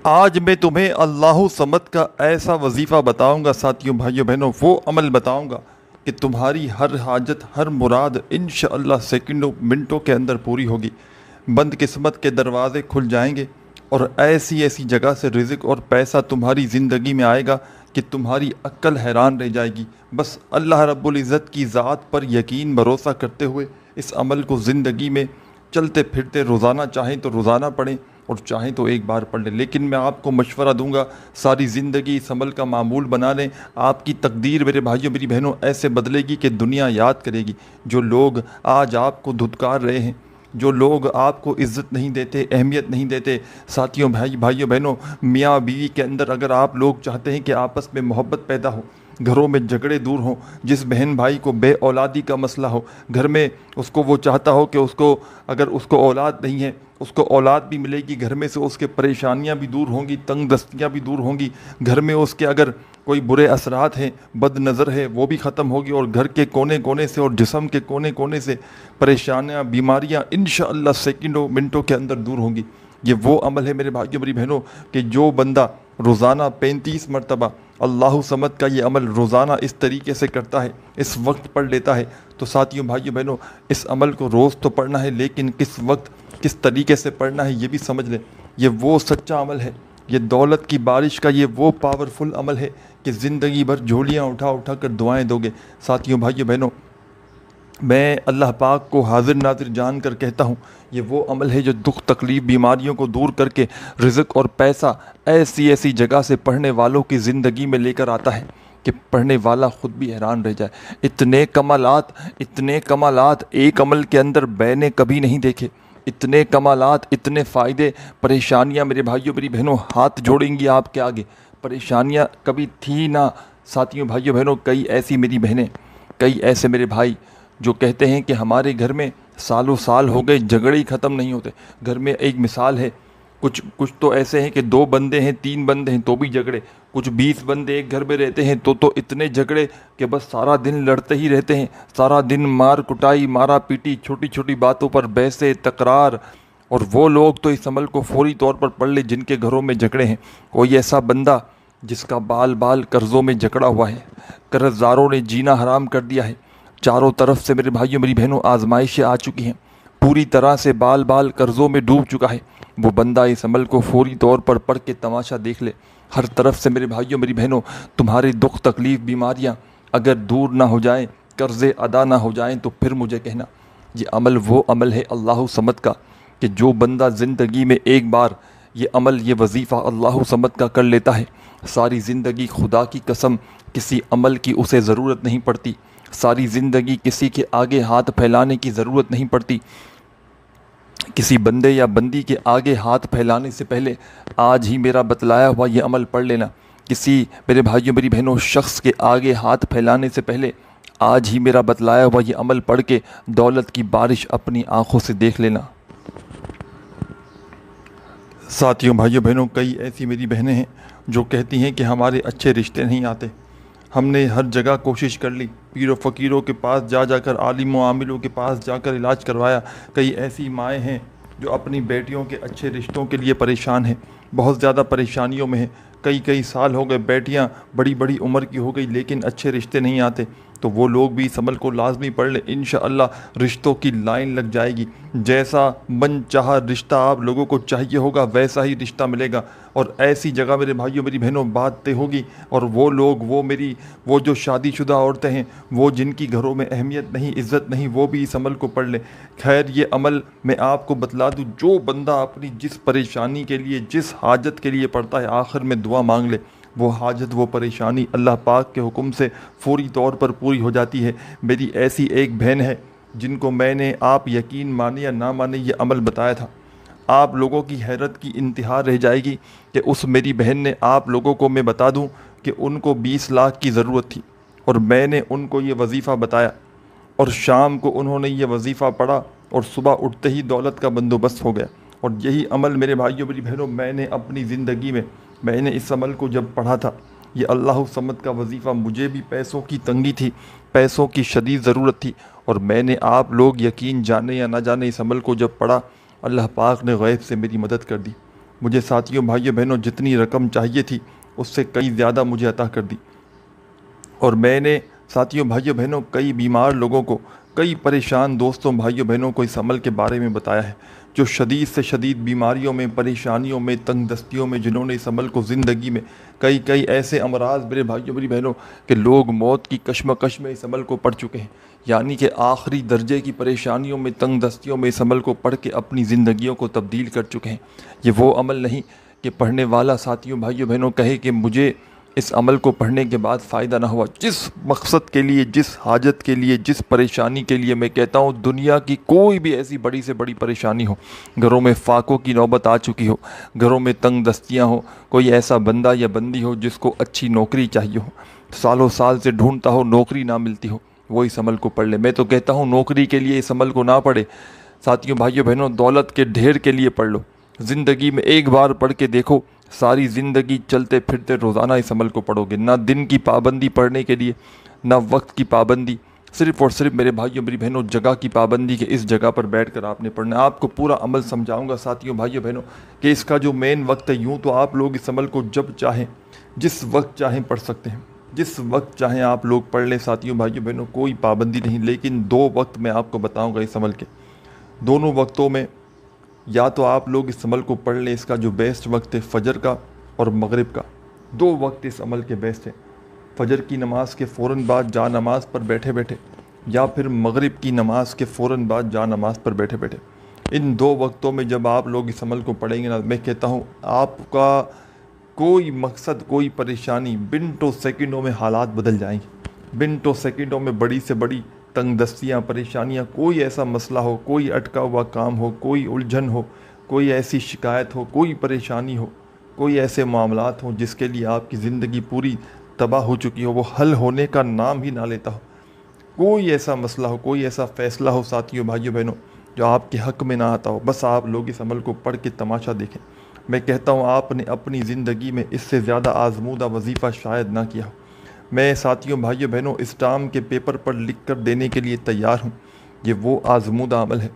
آج میں تمہیں اللہ سمد کا ایسا وظیفہ بتاؤں گا ساتھیوں بھائیوں بہنوں، وہ عمل بتاؤں گا کہ تمہاری ہر حاجت ہر مراد انشاءاللہ سیکنڈوں منٹوں کے اندر پوری ہوگی۔ بند قسمت کے دروازے کھل جائیں گے اور ایسی ایسی جگہ سے رزق اور پیسہ تمہاری زندگی میں آئے گا کہ تمہاری عقل حیران رہ جائے گی۔ بس اللہ رب العزت کی ذات پر یقین بھروسہ کرتے ہوئے اس عمل کو زندگی میں چلتے پھرتے روزانہ چاہیں تو روزانہ پڑھیں اور چاہیں تو ایک بار پڑھ لیں، لیکن میں آپ کو مشورہ دوں گا ساری زندگی اس عمل کا معمول بنا لیں۔ آپ کی تقدیر میرے بھائیوں میری بہنوں ایسے بدلے گی کہ دنیا یاد کرے گی۔ جو لوگ آج آپ کو دھتکار رہے ہیں، جو لوگ آپ کو عزت نہیں دیتے، اہمیت نہیں دیتے، ساتھیوں بھائیوں بہنوں، میاں بیوی کے اندر اگر آپ لوگ چاہتے ہیں کہ آپس میں محبت پیدا ہو، گھروں میں جھگڑے دور ہوں، جس بہن بھائی کو بے اولادی کا مسئلہ ہو گھر میں، اس کو وہ چاہتا ہو کہ اگر اس کو اولاد نہیں ہے اس کو اولاد بھی ملے گی، گھر میں سے اس کے پریشانیاں بھی دور ہوں گی، تنگ دستیاں بھی دور ہوں گی، گھر میں اس کے اگر کوئی برے اثرات ہیں، بد نظر ہے، وہ بھی ختم ہوگی، اور گھر کے کونے کونے سے اور جسم کے کونے کونے سے پریشانیاں بیماریاں انشاءاللہ سیکنڈوں منٹوں کے اندر دور ہوں گی۔ یہ وہ عمل ہے میرے بھائیوں میری بہنوں کہ جو بندہ روزانہ 35 مرتبہ اللہ سمد کا یہ عمل روزانہ اس طریقے سے کرتا ہے، اس وقت پڑھ لیتا ہے، تو ساتھیوں بھائیوں بہنوں اس عمل کو روز تو پڑھنا ہے، لیکن کس وقت کس طریقے سے پڑھنا ہے یہ بھی سمجھ لیں۔ یہ وہ سچا عمل ہے، یہ دولت کی بارش کا یہ وہ پاورفل عمل ہے کہ زندگی بھر جھولیاں اٹھا اٹھا کر دعائیں دو گے۔ ساتھیوں بھائیوں بہنوں، میں اللہ پاک کو حاضر ناظر جان کر کہتا ہوں، یہ وہ عمل ہے جو دکھ تکلیف بیماریوں کو دور کر کے رزق اور پیسہ ایسی ایسی جگہ سے پڑھنے والوں کی زندگی میں لے کر آتا ہے کہ پڑھنے والا خود بھی حیران رہ جائے۔ اتنے کمالات ایک عمل کے اندر میں نے کبھی نہیں دیکھے، اتنے کمالات، اتنے فائدے۔ پریشانیاں میرے بھائیوں میری بہنوں ہاتھ جوڑیں گی آپ کے آگے، پریشانیاں کبھی تھی نہ۔ ساتھیوں بھائیوں بہنوں، کئی ایسی میری بہنیں، کئی ایسے میرے بھائی جو کہتے ہیں کہ ہمارے گھر میں سالوں سال ہو گئے جھگڑے ہی ختم نہیں ہوتے۔ گھر میں ایک مثال ہے، کچھ تو ایسے ہیں کہ 2 بندے ہیں، 3 بندے ہیں تو بھی جھگڑے، کچھ 20 بندے ایک گھر میں رہتے ہیں تو اتنے جھگڑے کہ بس سارا دن لڑتے ہی رہتے ہیں، سارا دن مار کٹائی، مارا پیٹی، چھوٹی چھوٹی باتوں پر بحثیں، تکرار۔ اور وہ لوگ تو اس عمل کو فوری طور پر پڑھ لے جن کے گھروں میں جھگڑے ہیں۔ کوئی ایسا بندہ جس کا بال بال قرضوں میں جکڑا ہوا ہے، قرض داروں نے جینا حرام کر دیا ہے، چاروں طرف سے میرے بھائیوں میری بہنوں آزمائشیں آ چکی ہیں، پوری طرح سے بال بال قرضوں میں ڈوب چکا ہے، وہ بندہ اس عمل کو فوری طور پر پڑھ کے تماشا دیکھ لے۔ ہر طرف سے میرے بھائیوں میری بہنوں تمہارے دکھ تکلیف بیماریاں اگر دور نہ ہو جائیں، قرضے ادا نہ ہو جائیں تو پھر مجھے کہنا۔ یہ عمل وہ عمل ہے اللہ سمد کا کہ جو بندہ زندگی میں ایک بار یہ عمل، یہ وظیفہ اللہ سمد کا کر لیتا ہے، ساری زندگی خدا کی قسم کسی عمل کی اسے ضرورت نہیں پڑتی، ساری زندگی کسی کے آگے ہاتھ پھیلانے کی ضرورت نہیں پڑتی۔ کسی بندے یا بندی کے آگے ہاتھ پھیلانے سے پہلے آج ہی میرا بتلایا ہوا یہ عمل پڑھ لینا۔ کسی میرے بھائیوں میری بہنوں شخص کے آگے ہاتھ پھیلانے سے پہلے آج ہی میرا بتلایا ہوا یہ عمل پڑھ کے دولت کی بارش اپنی آنکھوں سے دیکھ لینا۔ ساتھیوں بھائیوں بہنوں، کئی ایسی میری بہنیں ہیں جو کہتی ہیں کہ ہمارے اچھے رشتے نہیں آتے، ہم نے ہر جگہ کوشش کر لی، پیر و فقیروں کے پاس جا کر، عالم و عاملوں کے پاس جا کر علاج کروایا۔ کئی ایسی مائیں ہیں جو اپنی بیٹیوں کے اچھے رشتوں کے لیے پریشان ہیں، بہت زیادہ پریشانیوں میں ہیں، کئی سال ہو گئے، بیٹیاں بڑی بڑی عمر کی ہو گئی لیکن اچھے رشتے نہیں آتے۔ تو وہ لوگ بھی اس عمل کو لازمی پڑھ لیں، انشاءاللہ رشتوں کی لائن لگ جائے گی۔ جیسا من چاہا رشتہ آپ لوگوں کو چاہیے ہوگا ویسا ہی رشتہ ملے گا، اور ایسی جگہ میرے بھائیوں میری بہنوں بات طے ہوگی، اور وہ لوگ وہ جو شادی شدہ عورتیں ہیں، وہ جن کی گھروں میں اہمیت نہیں، عزت نہیں، وہ بھی اس عمل کو پڑھ لیں۔ خیر یہ عمل میں آپ کو بتلا دوں، جو بندہ اپنی جس پریشانی کے لیے، جس حاجت کے لیے پڑھتا ہے، آخر میں دعا مانگ لے، وہ حاجت، وہ پریشانی اللہ پاک کے حکم سے فوری طور پر پوری ہو جاتی ہے۔ میری ایسی ایک بہن ہے جن کو میں نے، آپ یقین مانے یا نہ مانے، یہ عمل بتایا تھا۔ آپ لوگوں کی حیرت کی انتہا رہ جائے گی کہ اس میری بہن نے، آپ لوگوں کو میں بتا دوں کہ ان کو 20 لاکھ کی ضرورت تھی، اور میں نے ان کو یہ وظیفہ بتایا، اور شام کو انہوں نے یہ وظیفہ پڑھا، اور صبح اٹھتے ہی دولت کا بندوبست ہو گیا۔ اور یہی عمل میرے بھائیوں میری بہنوں میں نے اپنی زندگی میں، میں نے اس عمل کو جب پڑھا تھا، یہ اللہ سمد کا وظیفہ، مجھے بھی پیسوں کی تنگی تھی، پیسوں کی شدید ضرورت تھی، اور میں نے، آپ لوگ یقین جانے یا نہ جانے، اس عمل کو جب پڑھا، اللہ پاک نے غیب سے میری مدد کر دی۔ مجھے ساتھیوں بھائیوں بہنوں جتنی رقم چاہیے تھی اس سے کئی زیادہ مجھے عطا کر دی، اور میں نے ساتھیوں بھائیوں بہنوں کئی بیمار لوگوں کو، کئی پریشان دوستوں بھائیوں بہنوں کو اس عمل کے بارے میں بتایا ہے، جو شدید سے شدید بیماریوں میں، پریشانیوں میں، تنگ دستیوں میں، جنہوں نے اس عمل کو زندگی میں کئی ایسے امراض میرے بھائیوں میری بہنوں کہ لوگ موت کی کشمکش میں اس عمل کو پڑھ چکے ہیں، یعنی کہ آخری درجے کی پریشانیوں میں، تنگ دستیوں میں اس عمل کو پڑھ کے اپنی زندگیوں کو تبدیل کر چکے ہیں۔ یہ وہ عمل نہیں کہ پڑھنے والا ساتھیوں بھائیوں بہنوں کہے کہ مجھے اس عمل کو پڑھنے کے بعد فائدہ نہ ہوا۔ جس مقصد کے لیے، جس حاجت کے لیے، جس پریشانی کے لیے، میں کہتا ہوں دنیا کی کوئی بھی ایسی بڑی سے بڑی پریشانی ہو، گھروں میں فاقوں کی نوبت آ چکی ہو، گھروں میں تنگ دستیاں ہو، کوئی ایسا بندہ یا بندی ہو جس کو اچھی نوکری چاہیے ہو، سالوں سال سے ڈھونڈتا ہو، نوکری نہ ملتی ہو، وہ اس عمل کو پڑھ لے۔ میں تو کہتا ہوں نوکری کے لیے اس عمل کو نہ پڑھے، ساتھیوں بھائیوں بہنوں دولت کے ڈھیر کے لیے پڑھ لو۔ زندگی میں ایک بار پڑھ کے دیکھو، ساری زندگی چلتے پھرتے روزانہ اس عمل کو پڑھو گے، نہ دن کی پابندی پڑھنے کے لیے، نہ وقت کی پابندی، صرف اور صرف میرے بھائیوں میری بہنوں جگہ کی پابندی کہ اس جگہ پر بیٹھ کر آپ نے پڑھنا ہے۔ آپ کو پورا عمل سمجھاؤں گا ساتھیوں بھائیوں بہنوں کہ اس کا جو مین وقت ہے، یوں تو آپ لوگ اس عمل کو جب چاہیں، جس وقت چاہیں پڑھ سکتے ہیں، جس وقت چاہیں آپ لوگ پڑھ لیں ساتھیوں بھائیوں بہنوں، کوئی پابندی نہیں، لیکن 2 وقت میں آپ کو بتاؤں گا اس عمل کے۔ دونوں وقتوں میں یا تو آپ لوگ اس عمل کو پڑھ لیں، اس کا جو بیسٹ وقت ہے فجر کا اور مغرب کا، 2 وقت اس عمل کے بیسٹ ہیں۔ فجر کی نماز کے فوراً بعد جا نماز پر بیٹھے بیٹھے، یا پھر مغرب کی نماز کے فوراً بعد جا نماز پر بیٹھے بیٹھے، ان 2 وقتوں میں جب آپ لوگ اس عمل کو پڑھیں گے نا، میں کہتا ہوں آپ کا کوئی مقصد، کوئی پریشانی منٹوں سیکنڈوں میں حالات بدل جائیں گے، منٹوں سیکنڈوں میں بڑی سے بڑی تنگ دستیاں، پریشانیاں، کوئی ایسا مسئلہ ہو، کوئی اٹکا ہوا کام ہو، کوئی الجھن ہو، کوئی ایسی شکایت ہو، کوئی پریشانی ہو، کوئی ایسے معاملات ہوں جس کے لیے آپ کی زندگی پوری تباہ ہو چکی ہو، وہ حل ہونے کا نام ہی نہ لیتا ہو، کوئی ایسا مسئلہ ہو، کوئی ایسا فیصلہ ہو ساتھیوں بھائیوں بہنوں جو آپ کے حق میں نہ آتا ہو، بس آپ لوگ اس عمل کو پڑھ کے تماشا دیکھیں۔ میں کہتا ہوں آپ نے اپنی زندگی میں اس سے زیادہ آزمودہ وظیفہ شاید نہ کیا ہو۔ میں ساتھیوں بھائیوں بہنوں اسٹام کے پیپر پر لکھ کر دینے کے لیے تیار ہوں۔ یہ وہ آزمودہ عمل ہے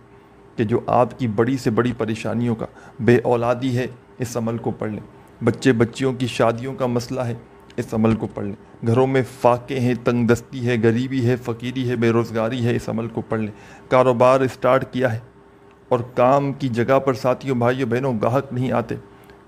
کہ جو آپ کی بڑی سے بڑی پریشانیوں کا، بے اولادی ہے اس عمل کو پڑھ لیں، بچے بچیوں کی شادیوں کا مسئلہ ہے اس عمل کو پڑھ لیں، گھروں میں فاقے ہیں، تنگ دستی ہے، غریبی ہے، فقیری ہے، بے روزگاری ہے، اس عمل کو پڑھ لیں، کاروبار اسٹارٹ کیا ہے اور کام کی جگہ پر ساتھیوں بھائیوں بہنوں گاہک نہیں آتے،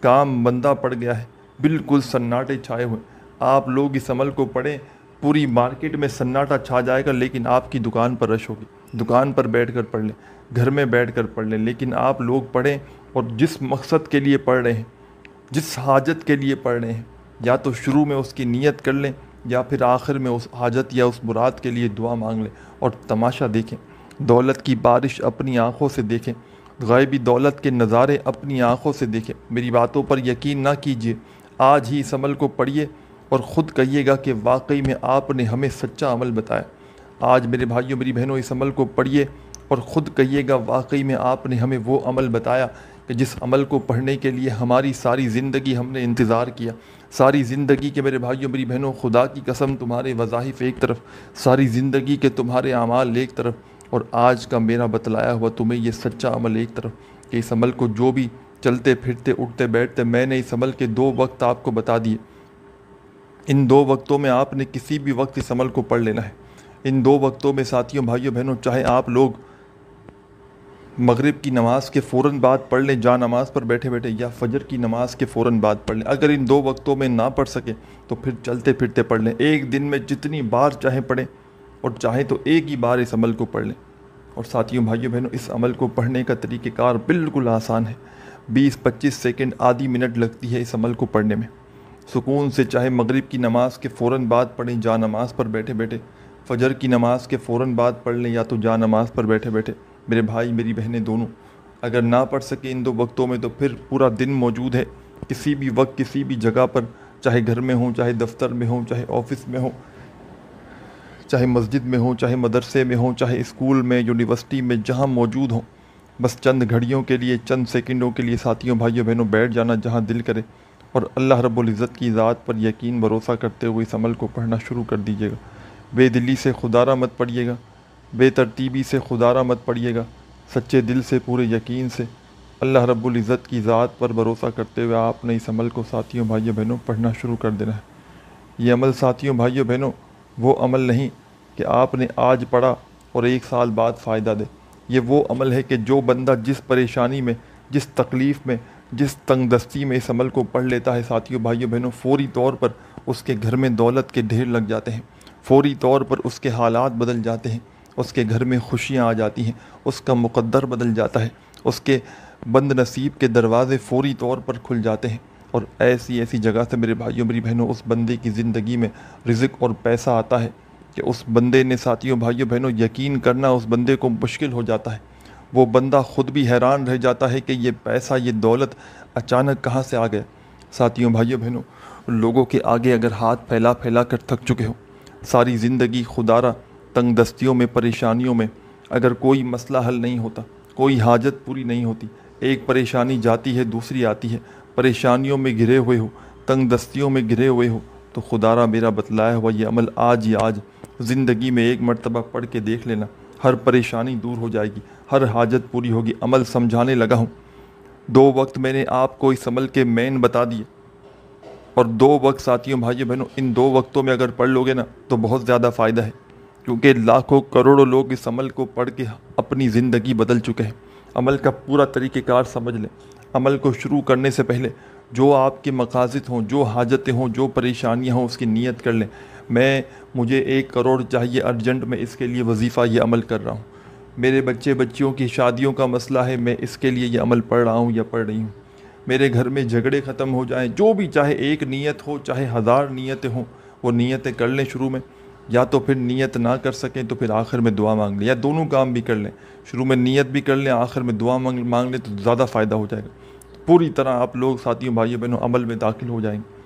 کام بندہ پڑ گیا ہے، بالکل سناٹے چھائے ہوئے، آپ لوگ اس عمل کو پڑھیں، پوری مارکیٹ میں سناٹا چھا جائے گا لیکن آپ کی دکان پر رش ہوگی، دکان پر بیٹھ کر پڑھ لیں، گھر میں بیٹھ کر پڑھ لیں، لیکن آپ لوگ پڑھیں اور جس مقصد کے لیے پڑھ رہے ہیں، جس حاجت کے لیے پڑھ رہے ہیں، یا تو شروع میں اس کی نیت کر لیں یا پھر آخر میں اس حاجت یا اس مراد کے لیے دعا مانگ لیں اور تماشا دیکھیں، دولت کی بارش اپنی آنکھوں سے دیکھیں، غیبی دولت کے نظارے اپنی آنکھوں سے دیکھیں۔ میری باتوں پر یقین نہ کیجیے، آج ہی اس عمل کو پڑھیے اور خود کہیے گا کہ واقعی میں آپ نے ہمیں سچا عمل بتایا۔ آج میرے بھائیوں میری بہنوں اس عمل کو پڑھیے اور خود کہیے گا واقعی میں آپ نے ہمیں وہ عمل بتایا کہ جس عمل کو پڑھنے کے لیے ہماری ساری زندگی ہم نے انتظار کیا، ساری زندگی کے میرے بھائیوں میری بہنوں خدا کی قسم تمہارے وظائف ایک طرف، ساری زندگی کے تمہارے اعمال ایک طرف، اور آج کا میرا بتلایا ہوا تمہیں یہ سچا عمل ایک طرف، کہ اس عمل کو جو بھی چلتے پھرتے اٹھتے بیٹھتے میں نے اس عمل کے 2 وقت آپ کو بتا دیے، ان 2 وقتوں میں آپ نے کسی بھی وقت اس عمل کو پڑھ لینا ہے۔ ان 2 وقتوں میں ساتھیوں بھائیوں بہنوں چاہے آپ لوگ مغرب کی نماز کے فوراً بعد پڑھ لیں جا نماز پر بیٹھے بیٹھے، یا فجر کی نماز کے فوراً بعد پڑھ لیں، اگر ان 2 وقتوں میں نہ پڑھ سکیں تو پھر چلتے پھرتے پڑھ لیں، ایک دن میں جتنی بار چاہیں پڑھیں اور چاہیں تو ایک ہی بار اس عمل کو پڑھ لیں۔ اور ساتھیوں بھائیوں بہنوں اس عمل کو پڑھنے کا طریقہ کار بالکل آسان ہے، 20-25 سیکنڈ آدھی منٹ لگتی ہے اس عمل کو پڑھنے میں، سکون سے چاہے مغرب کی نماز کے فوراً بعد پڑھیں جا نماز پر بیٹھے بیٹھے، فجر کی نماز کے فوراً بعد پڑھ لیں یا تو جا نماز پر بیٹھے بیٹھے، میرے بھائی میری بہنیں دونوں۔ اگر نہ پڑھ سکے ان 2 وقتوں میں تو پھر پورا دن موجود ہے، کسی بھی وقت کسی بھی جگہ پر، چاہے گھر میں ہوں، چاہے دفتر میں ہوں، چاہے آفس میں ہوں، چاہے مسجد میں ہوں، چاہے مدرسے میں ہوں، چاہے اسکول میں، یونیورسٹی میں، جہاں موجود ہوں، بس چند گھڑیوں کے لیے، چند سیکنڈوں کے لیے ساتھیوں بھائیوں بہنوں بیٹھ جانا جہاں دل کرے، اور اللہ رب العزت کی ذات پر یقین بھروسہ کرتے ہوئے اس عمل کو پڑھنا شروع کر دیجیے گا۔ بے دلی سے خدارہ مت پڑھیے گا، بے ترتیبی سے خدارہ مت پڑھیے گا، سچے دل سے، پورے یقین سے اللہ رب العزت کی ذات پر بھروسہ کرتے ہوئے آپ نے اس عمل کو ساتھیوں بھائیوں بہنوں پڑھنا شروع کر دینا ہے۔ یہ عمل ساتھیوں بھائیوں بہنوں وہ عمل نہیں کہ آپ نے آج پڑھا اور 1 سال بعد فائدہ دے۔ یہ وہ عمل ہے کہ جو بندہ جس پریشانی میں، جس تکلیف میں، جس تنگ دستی میں اس عمل کو پڑھ لیتا ہے ساتھیوں بھائیوں بہنوں، فوری طور پر اس کے گھر میں دولت کے ڈھیر لگ جاتے ہیں، فوری طور پر اس کے حالات بدل جاتے ہیں، اس کے گھر میں خوشیاں آ جاتی ہیں، اس کا مقدر بدل جاتا ہے، اس کے بند نصیب کے دروازے فوری طور پر کھل جاتے ہیں، اور ایسی ایسی جگہ سے میرے بھائیوں میری بہنوں اس بندے کی زندگی میں رزق اور پیسہ آتا ہے کہ اس بندے نے ساتھیوں بھائیوں بہنوں یقین کرنا اس بندے کو مشکل ہو جاتا ہے۔ وہ بندہ خود بھی حیران رہ جاتا ہے کہ یہ پیسہ، یہ دولت اچانک کہاں سے آ گیا۔ ساتھیوں بھائیوں بہنوں، لوگوں کے آگے اگر ہاتھ پھیلا پھیلا کر تھک چکے ہو، ساری زندگی خدارہ تنگ دستیوں میں، پریشانیوں میں، اگر کوئی مسئلہ حل نہیں ہوتا، کوئی حاجت پوری نہیں ہوتی، ایک پریشانی جاتی ہے دوسری آتی ہے، پریشانیوں میں گھرے ہوئے ہو، تنگ دستیوں میں گھرے ہوئے ہو، تو خدارہ میرا بتلایا ہوا یہ عمل آج ہی آج زندگی میں ایک مرتبہ پڑھ کے دیکھ لینا، ہر پریشانی دور ہو جائے گی، ہر حاجت پوری ہوگی۔ عمل سمجھانے لگا ہوں، 2 وقت میں نے آپ کو اس عمل کے مین بتا دیے، اور 2 وقت ساتھیوں بھائیوں بہنوں ان 2 وقتوں میں اگر پڑھ لوگے نا تو بہت زیادہ فائدہ ہے، کیونکہ لاکھوں کروڑوں لوگ اس عمل کو پڑھ کے اپنی زندگی بدل چکے ہیں۔ عمل کا پورا طریقہ کار سمجھ لیں۔ عمل کو شروع کرنے سے پہلے جو آپ کے مقاصد ہوں، جو حاجتیں ہوں، جو پریشانیاں ہوں، اس کی نیت کر لیں۔ مجھے 1 کروڑ چاہیے ارجنٹ، میں اس کے لیے وظیفہ یہ عمل کر رہا ہوں۔ میرے بچیوں کی شادیوں کا مسئلہ ہے، میں اس کے لیے یہ عمل پڑھ رہا ہوں یا پڑھ رہی ہوں۔ میرے گھر میں جھگڑے ختم ہو جائیں، جو بھی، چاہے 1 نیت ہو چاہے 1000 نیتیں ہوں، وہ نیتیں کر لیں شروع میں، یا تو پھر نیت نہ کر سکیں تو پھر آخر میں دعا مانگ لیں، یا دونوں کام بھی کر لیں، شروع میں نیت بھی کر لیں، آخر میں دعا مانگ لیں تو زیادہ فائدہ ہو جائے گا۔ پوری طرح آپ لوگ ساتھیوں بھائیوں بہنوں عمل میں داخل ہو جائیں گے۔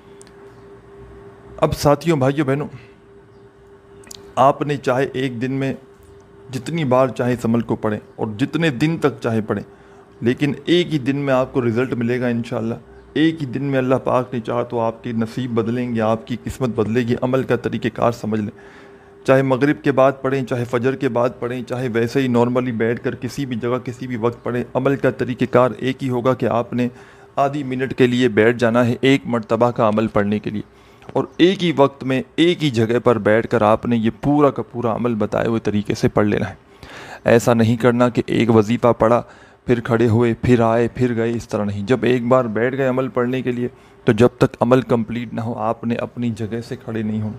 اب ساتھیوں بھائیوں بہنوں، آپ نے چاہے ایک دن میں جتنی بار چاہے اس عمل کو پڑھیں اور جتنے دن تک چاہے پڑھیں، لیکن ایک ہی دن میں آپ کو رزلٹ ملے گا انشاءاللہ۔ ایک ہی دن میں اللہ پاک نے چاہا تو آپ کے نصیب بدلیں گے، آپ کی قسمت بدلے گی۔ عمل کا طریقہ کار سمجھ لیں، چاہے مغرب کے بعد پڑھیں، چاہے فجر کے بعد پڑھیں، چاہے ویسے ہی نارملی بیٹھ کر کسی بھی جگہ کسی بھی وقت پڑھیں، عمل کا طریقہ کار ایک ہی ہوگا کہ آپ نے آدھی منٹ کے لیے بیٹھ جانا ہے 1 مرتبہ کا عمل پڑھنے کے لیے، اور ایک ہی وقت میں ایک ہی جگہ پر بیٹھ کر آپ نے یہ پورا کا پورا عمل بتائے ہوئے طریقے سے پڑھ لینا ہے۔ ایسا نہیں کرنا کہ ایک وظیفہ پڑھا پھر کھڑے ہوئے پھر آئے پھر گئے، اس طرح نہیں۔ جب ایک بار بیٹھ گئے عمل پڑھنے کے لیے تو جب تک عمل کمپلیٹ نہ ہو آپ نے اپنی جگہ سے کھڑے نہیں ہونا،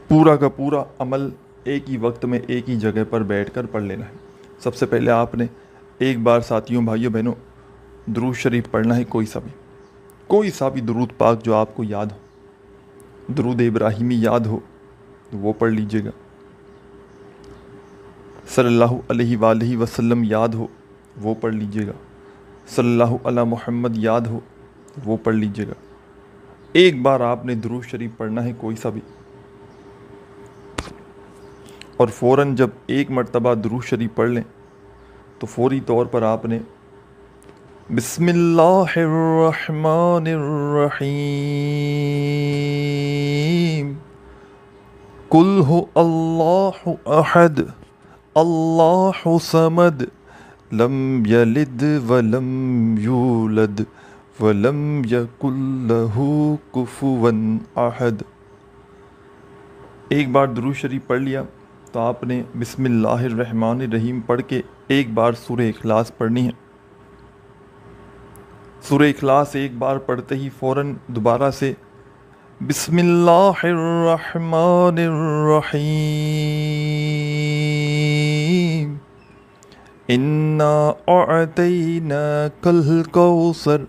پورا کا پورا عمل ایک ہی وقت میں ایک ہی جگہ پر بیٹھ کر پڑھ لینا ہے۔ سب سے پہلے آپ نے ایک بار ساتھیوں بھائیوں بہنوں درود شریف پڑھنا ہے، کوئی سا بھی درود پاک جو آپ کو یاد ہو۔ درود ابراہیمی یاد ہو تو وہ پڑھ لیجئے گا، صلی اللہ علیہ وآلہ وسلم یاد ہو وہ پڑھ لیجئے گا، صلی اللہ علی محمد یاد ہو وہ پڑھ لیجئے گا۔ ایک بار آپ نے درود شریف پڑھنا ہے کوئی سا بھی، اور فوراً جب 1 مرتبہ درود شریف پڑھ لیں تو فوری طور پر آپ نے بسم اللہ الرحمن الرحیم قل هو اللہ احد اللہ صمد لم یلد ولم یولد ولم یکن لہ کفوا احد۔ ایک بار درود شریف پڑھ لیا تو آپ نے بسم اللہ الرحمن الرحیم پڑھ کے ایک بار سورہ اخلاص پڑھنی ہے۔ سورہ اخلاص ایک بار پڑھتے ہی فوراً دوبارہ سے بسم اللہ الرحمن الرحیم انا اعطیناک الکوثر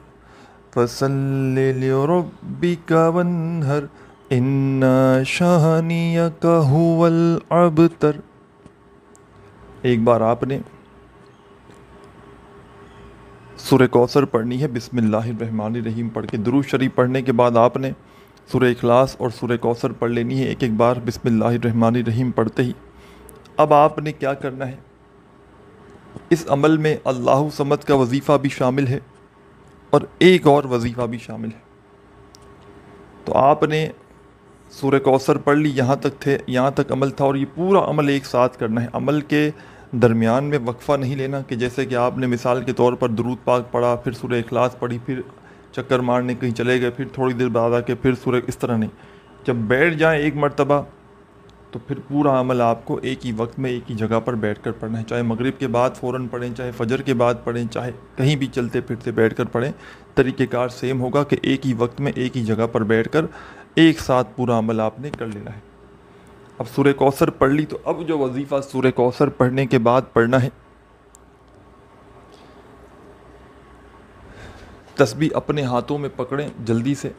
فصل لربک وانحر ان شانئک هو الابتر۔ ایک بار آپ نے سورہ کوثر پڑھنی ہے، بسم اللہ الرحمن الرحیم پڑھ کے درود شریف پڑھنے کے بعد آپ نے سورہ اخلاص اور سورہ کوثر پڑھ لینی ہے ایک بار بسم اللہ الرحمن الرحیم پڑھتے ہی۔ اب آپ نے کیا کرنا ہے، اس عمل میں اللہ صمد کا وظیفہ بھی شامل ہے اور ایک اور وظیفہ بھی شامل ہے۔ تو آپ نے سورہ کوثر پڑھ لی، یہاں تک عمل تھا، اور یہ پورا عمل ایک ساتھ کرنا ہے۔ عمل کے درمیان میں وقفہ نہیں لینا کہ جیسے کہ آپ نے مثال کے طور پر درود پاک پڑھا، پھر سورہ اخلاص پڑھی، پھر چکر مارنے کہیں چلے گئے، پھر تھوڑی دیر بعد آ کے پھر سورہ، اس طرح نہیں۔ جب بیٹھ جائیں ایک مرتبہ تو پھر پورا عمل آپ کو ایک ہی وقت میں ایک ہی جگہ پر بیٹھ کر پڑھنا ہے، چاہے مغرب کے بعد فوراً پڑھیں، چاہے فجر کے بعد پڑھیں، چاہے کہیں بھی چلتے پھرتے بیٹھ کر پڑھیں، طریقہ کار سیم ہوگا کہ ایک ہی وقت میں ایک ہی جگہ پر بیٹھ کر ایک ساتھ پورا عمل آپ نے کر لینا ہے۔ اب سورہ کوثر پڑھ لی تو اب جو وظیفہ سورہ کوثر پڑھنے کے بعد پڑھنا ہے، تسبیح اپنے ہاتھوں میں پکڑیں جلدی سے،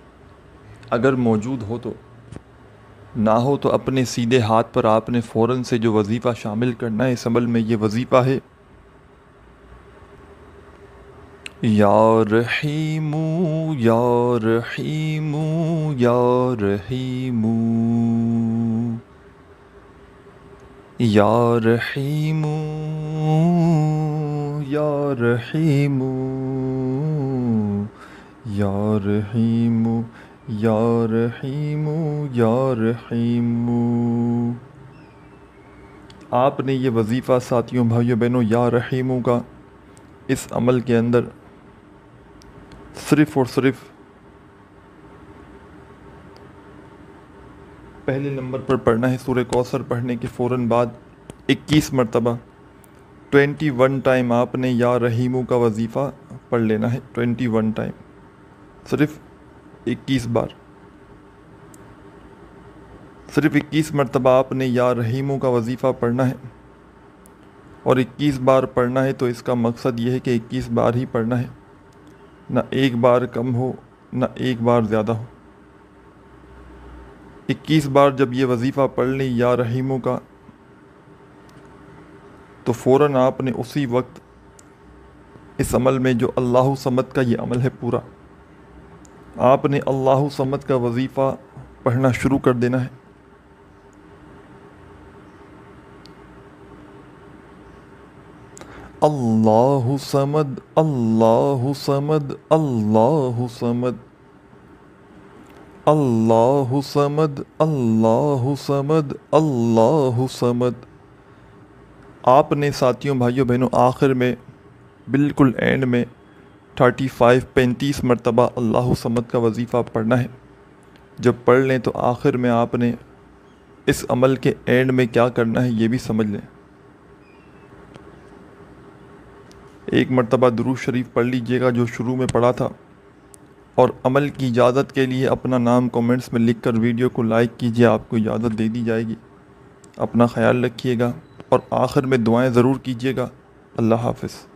اگر موجود ہو تو، نہ ہو تو اپنے سیدھے ہاتھ پر آپ نے فوراً سے جو وظیفہ شامل کرنا ہے اس عمل میں، یہ وظیفہ ہے یا رحیم یا رحیم یا رحیم یا رحیم یا رحیم یا رحیم یا رحیم یا رحیم۔ آپ نے یہ وظیفہ ساتھیوں، بھائیوں بہنوں، یا رحیموں کا اس عمل کے اندر صرف اور صرف پہلے نمبر پر پڑھنا ہے۔ سورہ کوثر پڑھنے کے فوراً بعد 21 مرتبہ 21 ٹائم آپ نے یا رحیموں کا وظیفہ پڑھ لینا ہے، 21 ٹائم، صرف 21 بار، صرف 21 مرتبہ آپ نے یا رحیموں کا وظیفہ پڑھنا ہے، اور 21 بار پڑھنا ہے تو اس کا مقصد یہ ہے کہ 21 بار ہی پڑھنا ہے، نہ ایک بار کم ہو نہ ایک بار زیادہ ہو۔ 21 بار جب یہ وظیفہ پڑھ لیں یا رحیموں کا تو فوراً آپ نے اسی وقت اس عمل میں، جو اللہ صمد کا یہ عمل ہے پورا، آپ نے اللہ صمد کا وظیفہ پڑھنا شروع کر دینا ہے۔ اللہ صمد اللہ صمد اللہ صمد اللہ صمد اللہ صمد اللہ صمد۔ آپ نے ساتھیوں، بھائیوں بہنوں، آخر میں بالکل اینڈ میں 35 مرتبہ اللہ صمد کا وظیفہ پڑھنا ہے۔ جب پڑھ لیں تو آخر میں آپ نے اس عمل کے اینڈ میں کیا کرنا ہے یہ بھی سمجھ لیں۔ ایک مرتبہ درود شریف پڑھ لیجئے گا جو شروع میں پڑھا تھا، اور عمل کی اجازت کے لیے اپنا نام کومنٹس میں لکھ کر ویڈیو کو لائک کیجئے، آپ کو اجازت دے دی جائے گی۔ اپنا خیال رکھیے گا اور آخر میں دعائیں ضرور کیجئے گا۔ اللہ حافظ۔